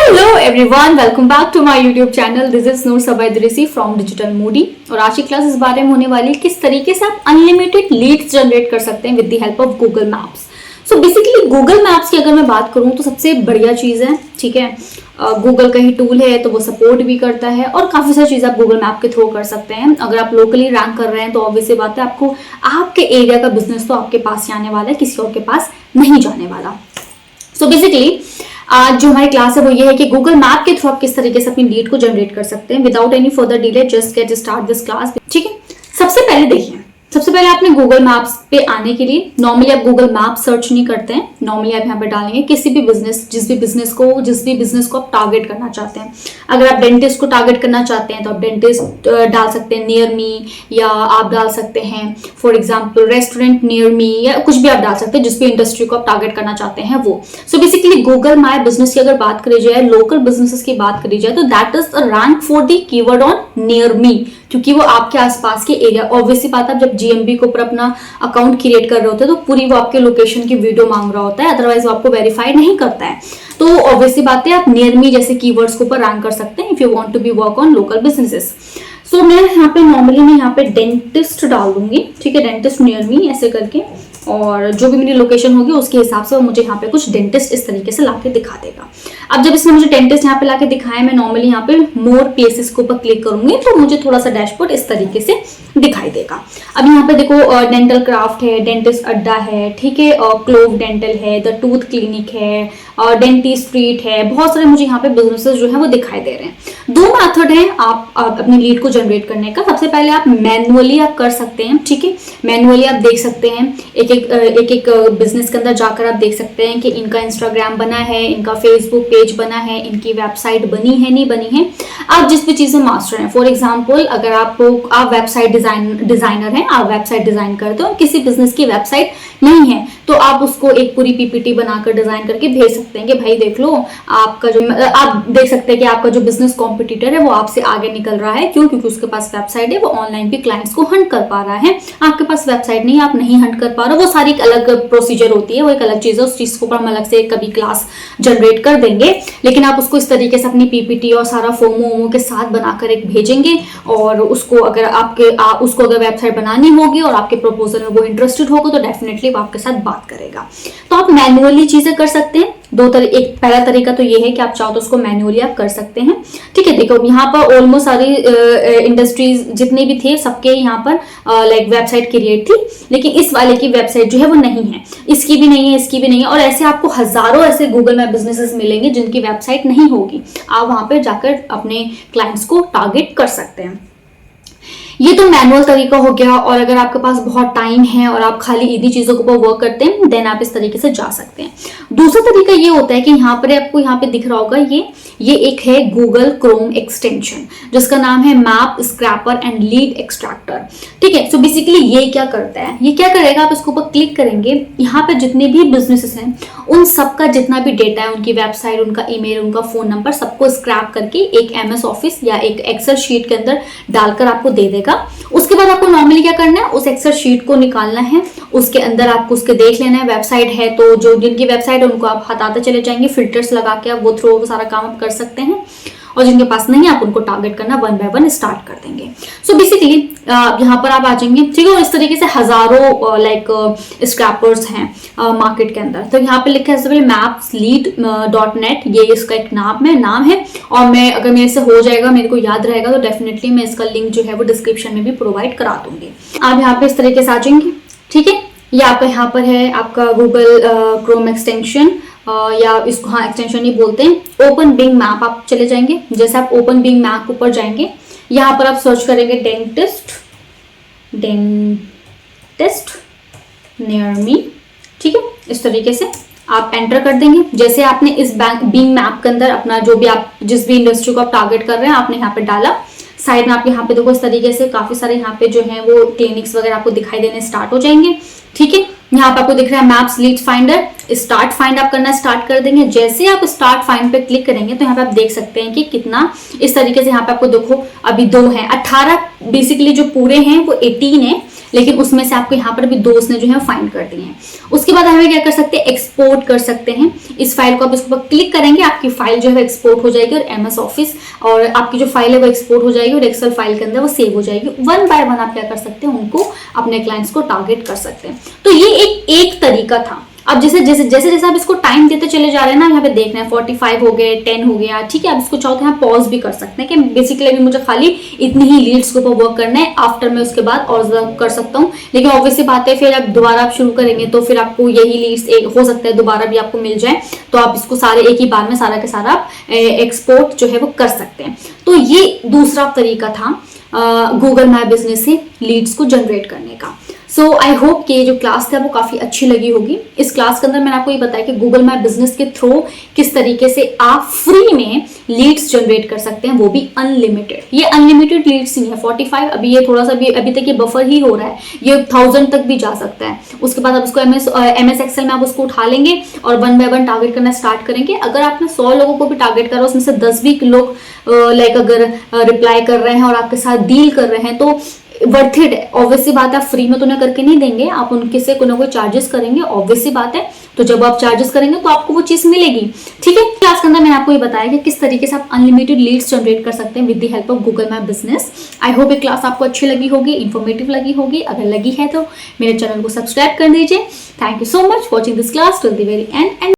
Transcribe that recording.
Hello everyone, welcome back to my YouTube channel. This is Noor सबैदरीसी from Digital Moody. और आज की class इस बारे में होने वाली है किस तरीके से आप अनलिमिटेड लीड्स जनरेट कर सकते हैं with the help of Google maps. So basically Google maps की अगर मैं बात करूं तो सबसे बढ़िया चीज़ है, ठीक है। गूगल का ही टूल है तो वो सपोर्ट भी करता है और काफ़ी सारी चीज़ें आप गूगल मैप के थ्रू कर सकते हैं। अगर आप लोकली रैंक कर रहे हैं तो ऑब्वियसली बात है आपको आपके एरिया का बिजनेस तो आपके पास ही आने वाला है, किसी और के पास नहीं जाने वाला। सो बेसिकली आज जो हमारी क्लास है वो ये है कि गूगल मैप के थ्रू आप किस तरीके से अपनी लीड को जनरेट कर सकते हैं। Without any further delay just get start this class, ठीक है। सबसे पहले देखिए, सबसे पहले आपने गूगल मैप्स पे आने के लिए नॉर्मली आप गूगल मैप सर्च नहीं करते हैं। नॉर्मली आप यहाँ पे डालेंगे किसी भी बिजनेस, जिस भी बिजनेस को आप टारगेट करना चाहते हैं। अगर आप डेंटिस्ट को टारगेट करना चाहते हैं तो आप डेंटिस्ट डाल सकते हैं नियर मी, या आप डाल सकते हैं for example restaurant near me, या कुछ भी आप डाल सकते हैं जिस भी इंडस्ट्री को आप टारगेट करना चाहते हैं वो। So basically Google my business की अगर बात करी जाए, लोकल बिजनेसेस की बात करी जाए तो that is rank for the keyword on near me, क्योंकि वो आपके आसपास के एरिया। ऑब्वियसली बात है, आप जब जीएमबी के ऊपर अपना अकाउंट क्रिएट कर रहे होते हैं तो पूरी वो आपके लोकेशन की वीडियो मांग रहा होता है, अदरवाइज वो आपको वेरीफाई नहीं करता है। तो ऑब्वियसली बात है आप नियर मी जैसे कीवर्ड्स के ऊपर रैंक कर सकते हैं if you want to be work on local businesses. So मैं यहाँ पे नॉर्मली मैं यहाँ पे डेंटिस्ट डाल दूंगी, ठीक है, डेंटिस्ट नियर मी ऐसे करके, और जो भी मेरी लोकेशन होगी उसके हिसाब से वो मुझे यहाँ पे कुछ डेंटिस्ट इस तरीके से लाके दिखा देगा। अब जब इसने मुझे डेंटिस्ट यहाँ पे लाके दिखाया, मैं नॉर्मली यहाँ पे मोर प्लेसेस के ऊपर क्लिक करूंगी तो मुझे थोड़ा सा डैशबोर्ड इस तरीके से दिखाई देगा। अब यहाँ पे देखो डेंटल क्राफ्ट है, डेंटिस्ट अड्डा है, ठीक है, क्लोव डेंटल है, द टूथ क्लिनिक है, डेंटी स्ट्रीट है, बहुत सारे मुझे यहाँ पे बिजनेसेस जो है वो दिखाई दे रहे हैं। दो मेथड है आप अपनी लीड को जनरेट करने का। सबसे पहले आप मैनुअली आप कर सकते हैं, ठीक है। मैनुअली आप देख सकते हैं एक एक बिजनेस के अंदर जाकर आप देख सकते हैं कि इनका इंस्टाग्राम बना है, इनका फेसबुक पेज बना है, इनकी वेबसाइट बनी है नहीं बनी है। आप जिस भी चीजें मास्टर हैं, फॉर एग्जांपल अगर आप वेबसाइट डिजाइनर हैं, आप वेबसाइट डिजाइन करते हो, किसी बिजनेस की वेबसाइट नहीं है तो आप उसको एक पूरी पीपीटी बनाकर डिजाइन करके भेज सकते हैं कि भाई देख लो आपका जो, आप देख सकते हैं कि आपका जो बिजनेस कॉम्पिटिटर है वो आपसे आगे निकल रहा है। क्यों? क्योंकि उसके पास वेबसाइट है, वो ऑनलाइन भी क्लाइंट्स को हंट कर पा रहा है। आपके पास वेबसाइट नहीं, आप नहीं हंट कर पा रहे हो, वो सारी एक अलग प्रोसीजर होती है, वो एक अलग चीज है, उस चीज को हम अलग से कभी क्लास जनरेट कर देंगे। लेकिन आप उसको इस तरीके से अपनी पीपीटी और सारा फोमो के साथ बनाकर एक भेजेंगे, और उसको अगर उसको अगर वेबसाइट बनानी होगी और आपके प्रपोजल में वो इंटरेस्टेड होगा तो डेफिनेटली वो आपके साथ बात करेगा। तो आप मैनुअली चीजें कर सकते हैं। एक पहला तरीका तो ये है कि आप चाहो तो उसको मैनुअली आप कर सकते हैं, ठीक है। देखो यहाँ पर ऑलमोस्ट सारी इंडस्ट्रीज जितने भी थे सबके यहाँ पर लाइक वेबसाइट क्रिएट थी, लेकिन इस वाले की वेबसाइट जो है वो नहीं है, इसकी भी नहीं है, इसकी भी नहीं है। और ऐसे आपको हजारों ऐसे गूगल मैप बिजनेसेस मिलेंगे जिनकी वेबसाइट नहीं होगी। आप वहां पर जाकर अपने क्लाइंट्स को टारगेट कर सकते हैं। ये तो मैनुअल तरीका हो गया। और अगर आपके पास बहुत टाइम है और आप खाली इन्हीं चीजों के ऊपर वर्क करते हैं देन आप इस तरीके से जा सकते हैं। दूसरा तरीका ये होता है कि यहाँ पर आपको यहाँ पे दिख रहा होगा ये एक है गूगल क्रोम एक्सटेंशन जिसका नाम है map scraper and lead extractor, ठीक है। सो बेसिकली ये क्या करता है, ये क्या करेगा, आप इसके ऊपर क्लिक करेंगे, यहाँ पे जितने भी बिजनेसेस हैं उन सबका जितना भी डेटा है, उनकी वेबसाइट, उनका ईमेल, उनका फोन नंबर, सबको स्क्रैप करके एक एमएस ऑफिस या एक एक्सेल शीट के अंदर डालकर आपको दे देगा। उसके बाद आपको नॉर्मली क्या करना है, उस एक्सेल शीट को निकालना है, उसके अंदर आपको उसके देख लेना है। वेबसाइट है तो जो जिनकी वेबसाइट है उनको आप हटाते चले जाएंगे, फिल्टर्स लगा के आप वो थ्रू सारा काम आप कर सकते हैं, और जिनके पास नहीं है आप उनको टारगेट करना वन बाय वन स्टार्ट कर देंगे। सो बेसिकली यहाँ पर आप आ जाएंगे, ठीक है। और इस तरीके से हजारों लाइक स्क्रैपर्स हैं मार्केट के अंदर। तो यहाँ पे लिखा है सबसे mapslead.net, ये इसका एक नाम है। और मैं अगर मेरे से हो जाएगा, मेरे को याद रहेगा तो डेफिनेटली मैं इसका लिंक जो है वो डिस्क्रिप्शन में भी प्रोवाइड करा दूंगी। आप यहाँ पे इस तरीके से आ जाएंगे, ठीक है। ये आपका यहाँ पर है आपका गूगल क्रोम एक्सटेंशन, या इसको हाँ एक्सटेंशन ही बोलते हैं। ओपन बिंग मैप आप चले जाएंगे। जैसे आप ओपन बिंग मैप ऊपर जाएंगे, यहाँ पर आप सर्च करेंगे डेंटिस्ट नियर मी, ठीक है। इस तरीके से आप एंटर कर देंगे। जैसे आपने इस बिंग मैप के अंदर अपना जो भी आप जिस भी इंडस्ट्री को आप टारगेट कर रहे हैं आपने यहाँ पे डाला, साइड में आप यहाँ पे देखो इस तरीके से काफी सारे यहाँ पे जो है वो क्लिनिक्स वगैरह आपको दिखाई देने स्टार्ट हो जाएंगे, ठीक है। यहाँ पे आपको दिख रहा है maps lead finder, start find आप करना स्टार्ट कर देंगे। जैसे आप स्टार्ट फाइंड पे क्लिक करेंगे तो यहाँ पे आप देख सकते हैं कि कितना इस तरीके से यहाँ पे आपको देखो अभी 2 हैं, 18 बेसिकली जो पूरे हैं वो 18 है, लेकिन उसमें से आपको यहाँ पर भी 2 उसने जो है फाइंड कर दिए हैं। उसके बाद हमें क्या कर सकते हैं, एक्सपोर्ट कर सकते हैं इस फाइल को। आप इसके ऊपर क्लिक करेंगे, आपकी फाइल जो है एक्सपोर्ट हो जाएगी और MS ऑफिस और आपकी जो फाइल है वो एक्सपोर्ट हो जाएगी और एक्सेल फाइल के अंदर वो सेव हो जाएगी। 1 बाय 1 आप क्या कर सकते हैं, उनको अपने क्लाइंट्स को टारगेट कर सकते हैं। तो ये एक तरीका था। अब जैसे जैसे जैसे जैसे आप इसको टाइम देते चले जा रहे हैं ना, यहाँ पे देख रहे हैं 45 हो गए, 10 हो गया, ठीक है। आप इसको चाहो तो यहाँ पॉज भी कर सकते हैं कि बेसिकली अभी मुझे खाली इतनी ही लीड्स के ऊपर वर्क करना है, आफ्टर में उसके बाद और कर सकता हूँ। लेकिन ऑब्वियसली बात है फिर अब दोबारा आप शुरू करेंगे तो फिर आपको यही लीड्स हो सकता है दोबारा भी आपको मिल जाए, तो आप इसको सारे एक ही बार में सारा के सारा आप एक्सपोर्ट जो है वो कर सकते हैं। तो ये दूसरा तरीका था गूगल माई बिजनेस से लीड्स को जनरेट करने का। सो आई होप कि ये जो क्लास था वो काफ़ी अच्छी लगी होगी। इस क्लास के अंदर मैंने आपको ये बताया कि गूगल माई बिजनेस के थ्रू किस तरीके से आप फ्री में लीड्स जनरेट कर सकते हैं, वो भी अनलिमिटेड। ये अनलिमिटेड लीड्स नहीं है, 45 अभी ये थोड़ा सा भी अभी तक ये बफर ही हो रहा है, ये 1000 तक भी जा सकता है। उसके बाद आप उसको MS एक्सेल में आप उसको उठा लेंगे और 1 बाय 1 टारगेट करना स्टार्ट करेंगे। अगर आपने 100 लोगों को भी टारगेट करा, उसमें से 10 भी लोग लाइक अगर रिप्लाई कर रहे हैं और आपके साथ डील कर रहे हैं तो वर्थ इट है। ऑब्वियसली बात है, आप फ्री में तो उन्हें करके नहीं देंगे, आप उनके से कोई ना कोई चार्जेस करेंगे, ऑब्वियसली बात है। तो जब आप चार्जेस करेंगे तो आपको वो चीज मिलेगी, ठीक है। क्लास के अंदर मैंने आपको ये बताया कि किस तरीके से आप अनलिमिटेड लीड्स जनरेट कर सकते हैं with the help of Google my business. I hope ये क्लास आपको अच्छी लगी होगी, इन्फॉर्मेटिव लगी होगी। अगर लगी है तो मेरे चैनल को सब्सक्राइब कर दीजिए। Thank you so much watching this class till the very and.